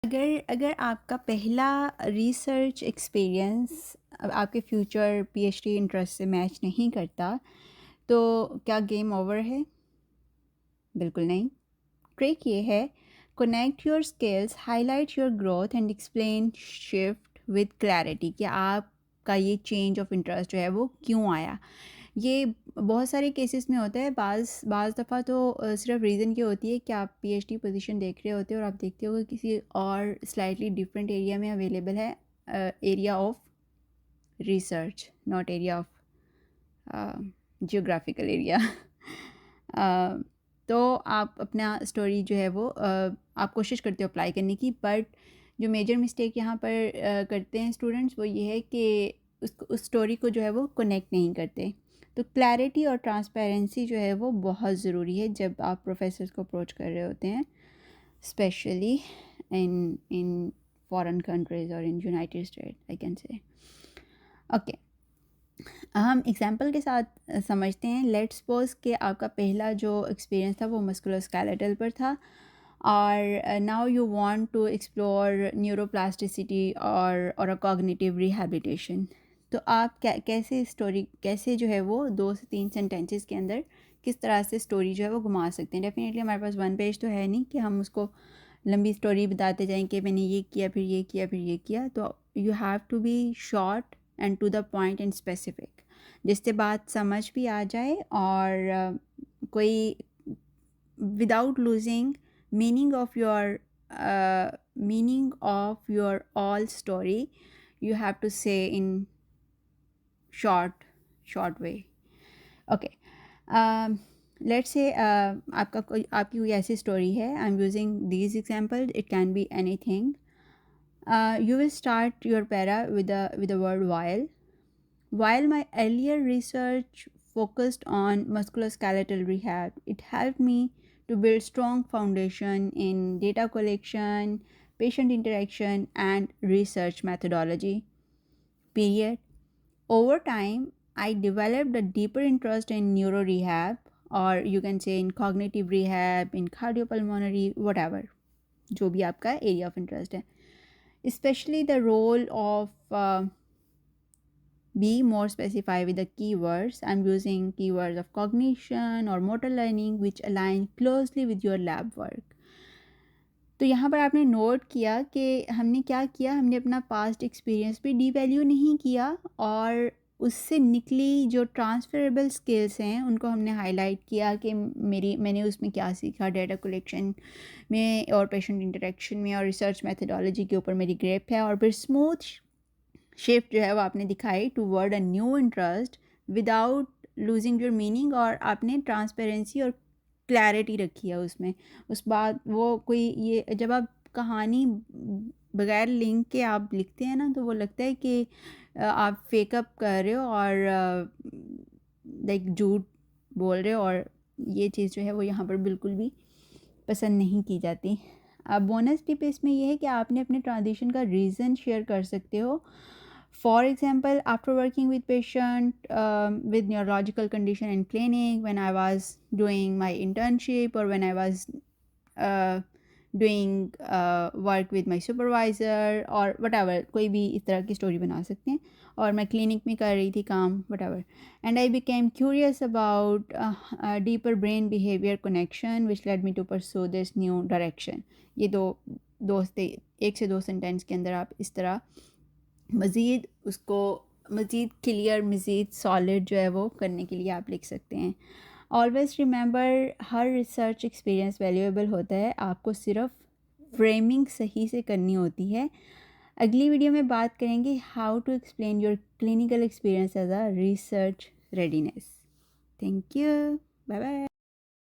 अगर अगर आपका पहला रिसर्च एक्सपीरियंस आपके फ्यूचर पीएचडी इंटरेस्ट से मैच नहीं करता, तो क्या गेम ओवर है? बिल्कुल नहीं। ट्रिक ये है, connect your skills, highlight your growth and explain shift with clarity कि आपका ये चेंज ऑफ इंटरेस्ट जो है वो क्यों आया। ये बहुत सारे केसेस में होता है। बाज़ दफ़ा तो सिर्फ रीज़न ये होती है कि आप पीएचडी पोजीशन देख रहे होते हो और आप देखते हो कि किसी और स्लाइटली डिफरेंट एरिया में अवेलेबल है, area of research, not area of geographical area. तो आप अपना स्टोरी जो है वो आप कोशिश करते हो अप्लाई करने की, बट जो मेजर मिस्टेक यहाँ पर करते हैं स्टूडेंट्स वो ये है कि उस स्टोरी को जो है वो कनेक्ट नहीं करते। तो क्लैरिटी और ट्रांसपेरेंसी जो है वो बहुत ज़रूरी है जब आप प्रोफेसर्स को अप्रोच कर रहे होते हैं, स्पेशली इन फॉरेन कंट्रीज़ और in United state I can say. Okay, हम एग्जांपल के साथ समझते हैं। लेट्स सपोज कि आपका पहला जो एक्सपीरियंस था वो मस्कुलोस्केलेटल पर था और now you want to explore neuroplasticity और अ कॉग्निटिव रिहैबिलिटेशन। तो आप कैसे स्टोरी, कैसे जो है वो 2 से 3 सेंटेंसेस के अंदर किस तरह से स्टोरी जो है वो घुमा सकते हैं। डेफिनेटली हमारे पास 1 पेज तो है नहीं कि हम उसको लंबी स्टोरी बताते जाएं कि मैंने ये किया, फिर ये किया, फिर ये किया। तो you have to be short and to the point and specific, जिससे बात समझ भी आ जाए और कोई without losing meaning of your all story, you have to say in short way. Okay, let's say आपकी कोई ऐसी स्टोरी है। I am using these example, it can be anything. You will start your para with the word while. While my earlier research focused on musculoskeletal rehab, it helped me to build strong foundation in data collection, patient interaction, and research methodology. Period. Over time, I developed a deeper interest in neuro rehab, or you can say in cognitive rehab, in cardiopulmonary, whatever, जो भी आपका area of interest है. Especially the role of be more specified with the keywords. I'm using keywords of cognition or motor learning which align closely with your lab work. तो यहाँ पर आपने note किया कि हमने क्या किया, हमने अपना पास्ट एक्सपीरियंस भी डीवैल्यू नहीं किया और उससे निकली जो ट्रांसफरेबल स्किल्स हैं उनको हमने हाईलाइट किया कि मैंने उसमें क्या सीखा, डेटा कलेक्शन में और पेशेंट इंटरेक्शन में और रिसर्च मेथडोलॉजी के ऊपर मेरी ग्रेप है। और फिर स्मूथ शिफ्ट जो है वो आपने दिखाई toward a new interest without losing your meaning, और आपने ट्रांसपेरेंसी और क्लैरिटी रखी है उसमें। उस बात वो कोई ये जब आप कहानी बगैर लिंक के आप लिखते हैं ना तो वो लगता है कि आप फेकअप कर रहे हो और लाइक झूठ बोल रहे हो, और ये चीज़ जो है वो यहाँ पर बिल्कुल भी पसंद नहीं की जाती। अब बोनस टिप इसमें यह है कि आपने अपने ट्रांजिशन का रीज़न शेयर कर सकते हो। For example, after working with patient with neurological condition in clinic, when I was doing my internship or when I was uh, doing work with my supervisor or whatever, कोई भी इस तरह की story बना सकते हैं। और मैं क्लिनिक में कर रही थी काम, whatever, and I became curious about deeper brain behavior connection which led me to pursue this new direction. ये दो से 1 से 2 सेंटेंस के अंदर आप इस तरह मज़ीद उसको मज़ीद क्लियर, मज़ीद सॉलिड जो है वो करने के लिए आप लिख सकते हैं। ऑलवेज़ रिमेंबर, हर रिसर्च एक्सपीरियंस वैल्यूएबल होता है, आपको सिर्फ फ्रेमिंग सही से करनी होती है। अगली वीडियो में बात करेंगे how to explain your clinical experience as a research readiness. Thank you, bye bye.